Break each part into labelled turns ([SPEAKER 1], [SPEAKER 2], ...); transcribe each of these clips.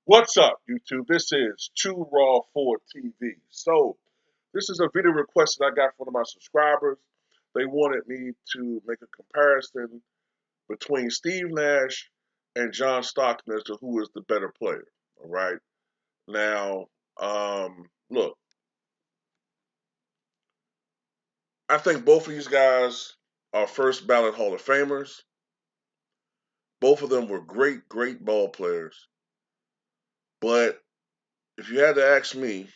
[SPEAKER 1] What's up, YouTube? This is Too Raw for TV. So, this is a video request that I got from one of my subscribers. They wanted me to make a comparison between Steve Nash and John Stockton as to who is the better player. All right. Now, look, I think both of these guys are first ballot Hall of Famers. Both of them were great, great ball players. But if you had to ask me,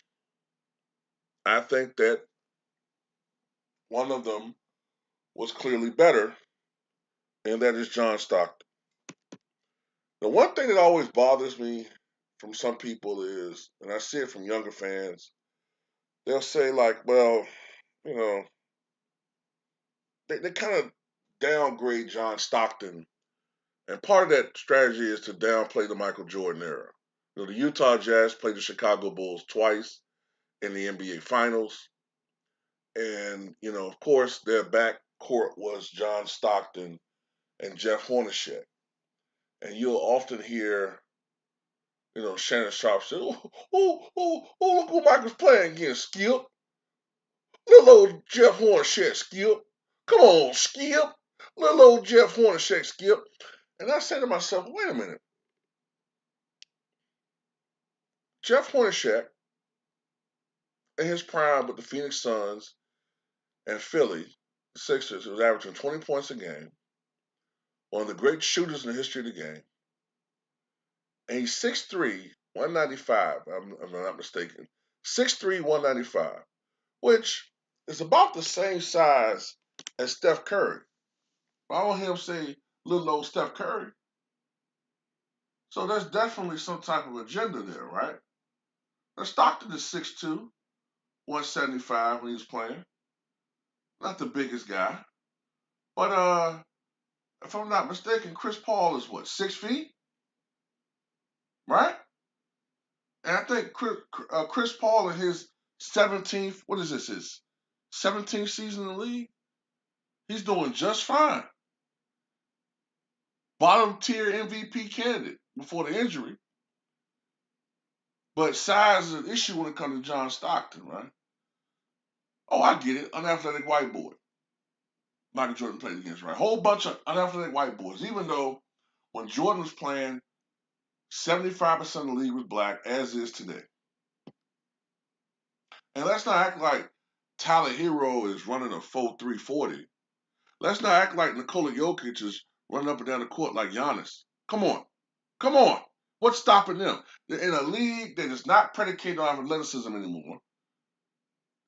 [SPEAKER 1] I think that one of them was clearly better, and that is John Stockton. The one thing that always bothers me from some people is, and I see it from younger fans, they'll say, like, well, you know, they kind of downgrade John Stockton. And part of that strategy is to downplay the Michael Jordan era. The Utah Jazz played the Chicago Bulls twice in the NBA Finals. And, of course, their backcourt was John Stockton and Jeff Hornacek. And you'll often hear Shannon Sharp said, look who Michael's playing against, Skip. Little old Jeff Hornacek, Skip. Come on, Skip. Little old Jeff Hornacek, Skip. And I said to myself, wait a minute. Jeff Hornacek, in his prime with the Phoenix Suns and Philly, the Sixers, was averaging 20 points a game, one of the great shooters in the history of the game. And he's 6'3", 195, I'm not mistaken. 6'3", 195. Which is about the same size as Steph Curry. I don't hear him say little old Steph Curry. So there's definitely some type of agenda there, right? Now Stockton is 6'2", 175 when he was playing. Not the biggest guy. But if I'm not mistaken, Chris Paul is what, 6 feet? Right? And I think Chris Paul in his 17th, what is this, his 17th season in the league? He's doing just fine. Bottom tier MVP candidate before the injury. But size is an issue when it comes to John Stockton, right? Oh, I get it. Unathletic white boy. Michael Jordan played against, right? Whole bunch of unathletic white boys. Even though when Jordan was playing, 75% of the league was black, as is today. And let's not act like Tyler Hero is running a 4.340. Let's not act like Nikola Jokic is running up and down the court like Giannis. Come on. Come on. What's stopping them? They're in a league that is not predicated on athleticism anymore.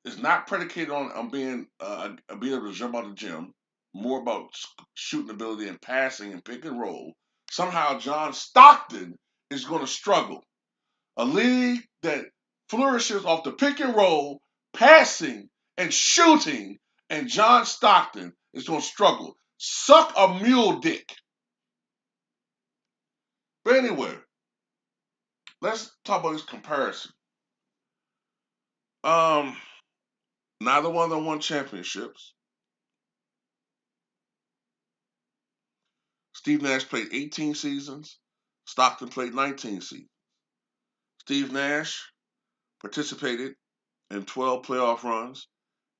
[SPEAKER 1] It's not predicated on being able to jump out of the gym. More about shooting ability and passing and pick and roll. Somehow John Stockton is going to struggle. A league that flourishes off the pick and roll, passing and shooting, and John Stockton is going to struggle. Suck a mule dick. But anyway, let's talk about this comparison. Um, Neither one of them won championships. Steve Nash played 18 seasons. Stockton played 19 seasons. Steve Nash participated in 12 playoff runs.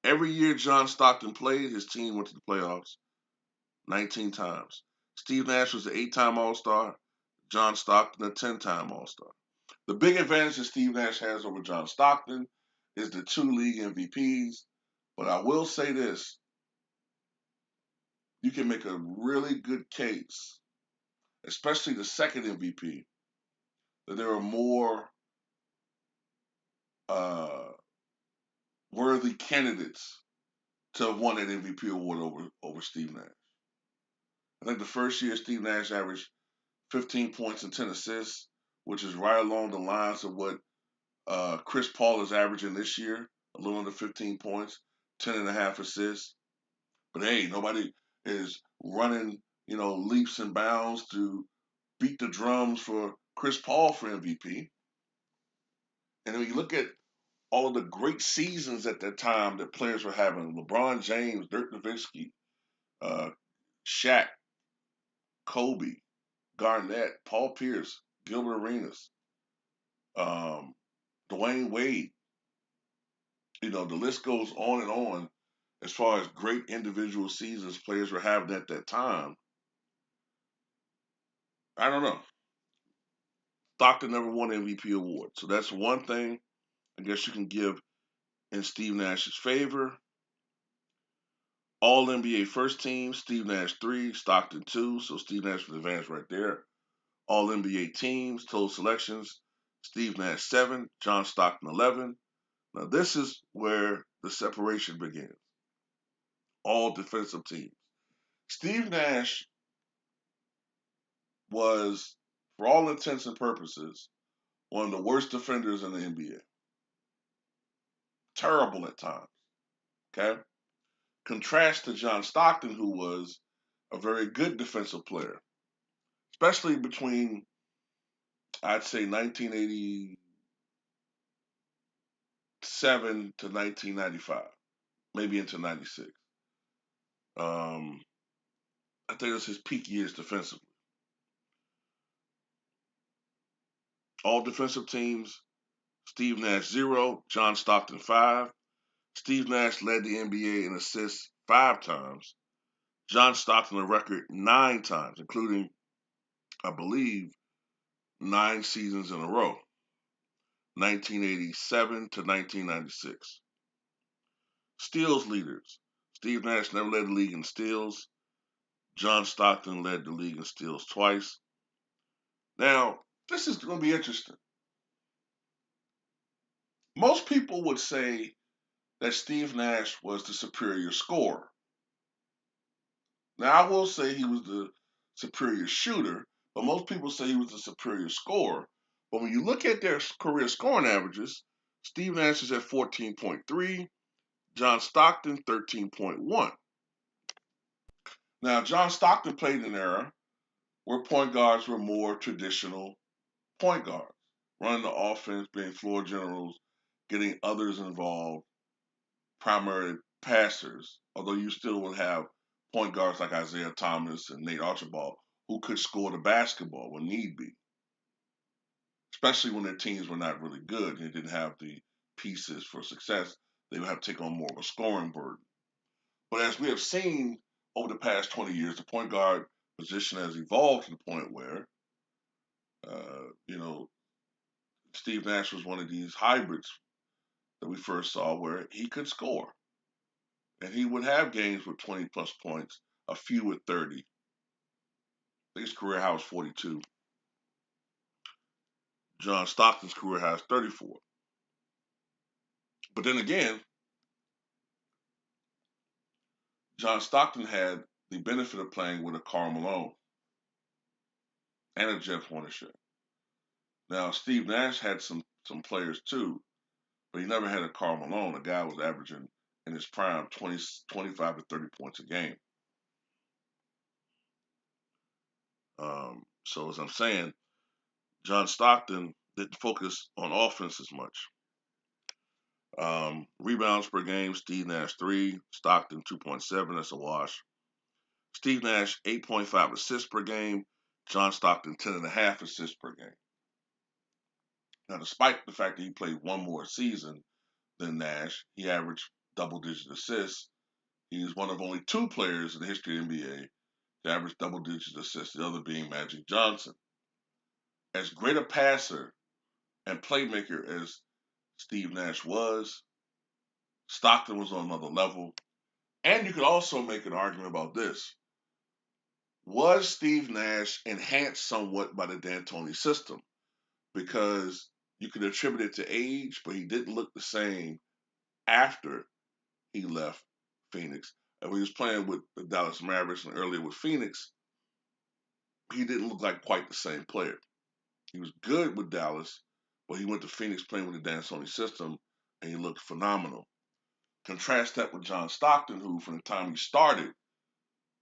[SPEAKER 1] Every year John Stockton played, his team went to the playoffs 19 times. Steve Nash was an 8-time All-Star. John Stockton, a 10-time All-Star. The big advantage that Steve Nash has over John Stockton is the 2 league MVPs. But I will say this. You can make a really good case, especially the second MVP, that there are more uh, worthy candidates to have won that MVP award over Steve Nash. I think the first year Steve Nash averaged 15 points and 10 assists, which is right along the lines of what Chris Paul is averaging this year, a little under 15 points, 10 and a half assists. But hey, nobody is running, leaps and bounds to beat the drums for Chris Paul for MVP. And when you look at all of the great seasons at that time that players were having, LeBron James, Dirk Nowitzki, uh, Shaq, Kobe, Garnett, Paul Pierce, Gilbert Arenas. Um, Dwayne Wade. The list goes on and on as far as great individual seasons players were having at that time. I don't know. Stockton never won an MVP award. So that's one thing I guess you can give in Steve Nash's favor. All NBA first team, Steve Nash 3, Stockton 2. So Steve Nash was advanced right there. All NBA teams, total selections, Steve Nash 7, John Stockton 11. Now this is where the separation begins. All defensive teams. Steve Nash was, for all intents and purposes, one of the worst defenders in the NBA. Terrible at times. Okay? Contrast to John Stockton, who was a very good defensive player, especially between, I'd say, 1987 to 1995, maybe into 96. I think that's his peak years defensively. All defensive teams, Steve Nash 0, John Stockton 5. Steve Nash led the NBA in assists 5 times. John Stockton a record 9 times, including, I believe, 9 seasons in a row, 1987 to 1996. Steals leaders. Steve Nash never led the league in steals. John Stockton led the league in steals twice. Now, this is going to be interesting. Most people would say that Steve Nash was the superior scorer. Now, I will say he was the superior shooter, but most people say he was the superior scorer. But when you look at their career scoring averages, Steve Nash is at 14.3, John Stockton 13.1. Now, John Stockton played in an era where point guards were more traditional point guards, running the offense, being floor generals, getting others involved, primary passers, although you still would have point guards like Isaiah Thomas and Nate Archibald who could score the basketball when need be, especially when their teams were not really good and they didn't have the pieces for success. They would have to take on more of a scoring burden. But as we have seen over the past 20 years, the point guard position has evolved to the point where, you know, Steve Nash was one of these hybrids that we first saw where he could score. And he would have games with 20 plus points, a few with 30. I think his career high was 42. John Stockton's career high is 34. But then again, John Stockton had the benefit of playing with a Karl Malone and a Jeff Hornacek. Now, Steve Nash had some players too, but he never had a Karl Malone. A guy was averaging in his prime 25 to 30 points a game. So as I'm saying, John Stockton didn't focus on offense as much. Rebounds per game, Steve Nash 3, Stockton 2.7, that's a wash. Steve Nash 8.5 assists per game, John Stockton 10.5 assists per game. Now, despite the fact that he played one more season than Nash, he averaged double-digit assists. He is one of only 2 players in the history of the NBA to average double-digit assists, the other being Magic Johnson. As great a passer and playmaker as Steve Nash was, Stockton was on another level. And you could also make an argument about this. Was Steve Nash enhanced somewhat by the D'Antoni system? Because you could attribute it to age, but he didn't look the same after he left Phoenix. And when he was playing with the Dallas Mavericks and earlier with Phoenix, he didn't look like quite the same player. He was good with Dallas, but he went to Phoenix playing with the D'Antoni system, and he looked phenomenal. Contrast that with John Stockton, who from the time he started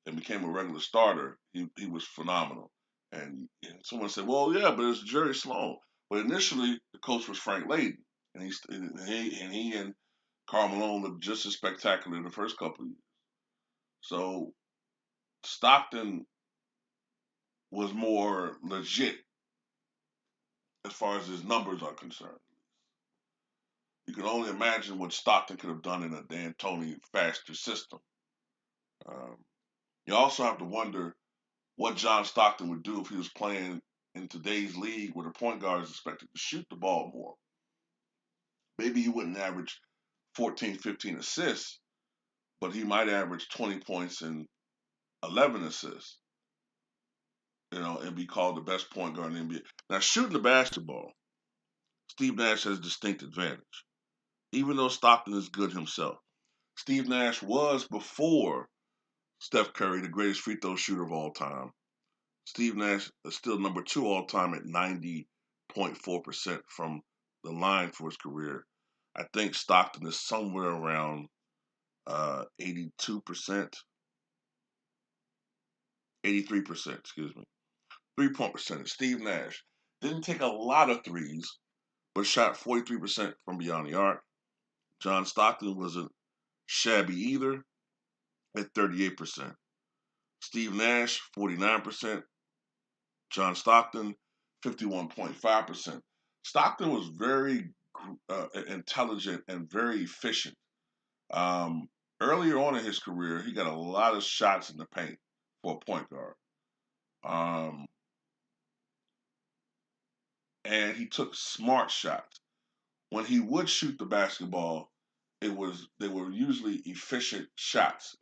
[SPEAKER 1] and became a regular starter, he was phenomenal. And someone said, well, yeah, but it's Jerry Sloan. But initially, the coach was Frank Layden, and he and Karl Malone looked just as spectacular in the first couple of years. So Stockton was more legit as far as his numbers are concerned. You can only imagine what Stockton could have done in a D'Antoni faster system. Um, you also have to wonder what John Stockton would do if he was playing in today's league where the point guard is expected to shoot the ball more. Maybe he wouldn't average 14, 15 assists, but he might average 20 points and 11 assists, and be called the best point guard in the NBA. Now, shooting the basketball, Steve Nash has a distinct advantage, even though Stockton is good himself. Steve Nash was, before Steph Curry, the greatest free throw shooter of all time. Steve Nash is still number 2 all time at 90.4% from the line for his career. I think Stockton is somewhere around 82%, 83%, excuse me. 3-point percentage. Steve Nash didn't take a lot of threes, but shot 43% from beyond the arc. John Stockton wasn't shabby either at 38%. Steve Nash, 49%. John Stockton, 51.5%. Stockton was very intelligent and very efficient. Earlier on in his career, he got a lot of shots in the paint for a point guard. And he took smart shots. When he would shoot the basketball, they were usually efficient shots.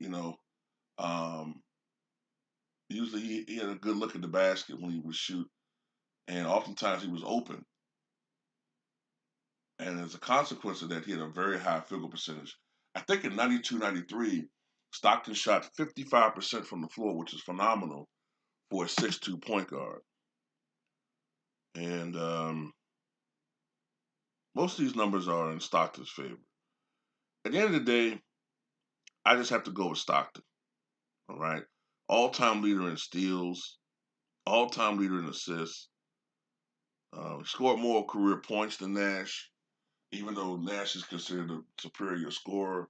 [SPEAKER 1] Usually he had a good look at the basket when he would shoot, and oftentimes he was open. And as a consequence of that, he had a very high field goal percentage. I think in 92, 93, Stockton shot 55% from the floor, which is phenomenal for a 6'2" point guard. And most of these numbers are in Stockton's favor. At the end of the day, I just have to go with Stockton. All right. All-time leader in steals, all-time leader in assists. Scored more career points than Nash, even though Nash is considered a superior scorer.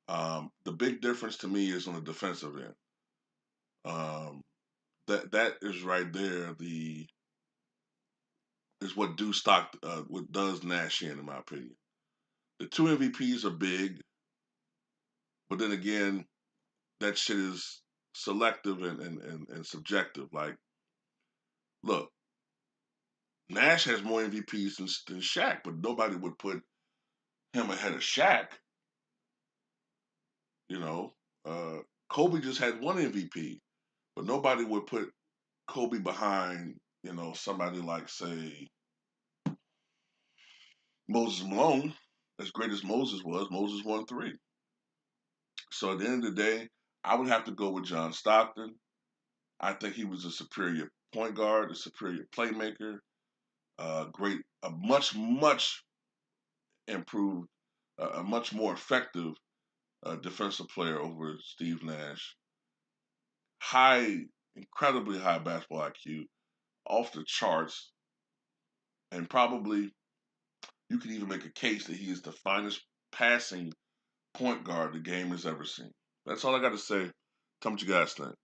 [SPEAKER 1] The big difference to me is on the defensive end. That is right there. Is what what does Nash in my opinion. The 2 MVPs are big, but then again, that shit is selective and subjective. Like, look, Nash has more MVPs than Shaq, but nobody would put him ahead of Shaq. Kobe just had 1 MVP, but nobody would put Kobe behind, somebody like, say, Moses Malone. As great as Moses was, Moses won 3. So at the end of the day, I would have to go with John Stockton. I think he was a superior point guard, a superior playmaker, a much improved, a much more effective defensive player over Steve Nash. Incredibly high basketball IQ, off the charts, and probably you could even make a case that he is the finest passing point guard the game has ever seen. That's all I got to say. Tell me what you guys think.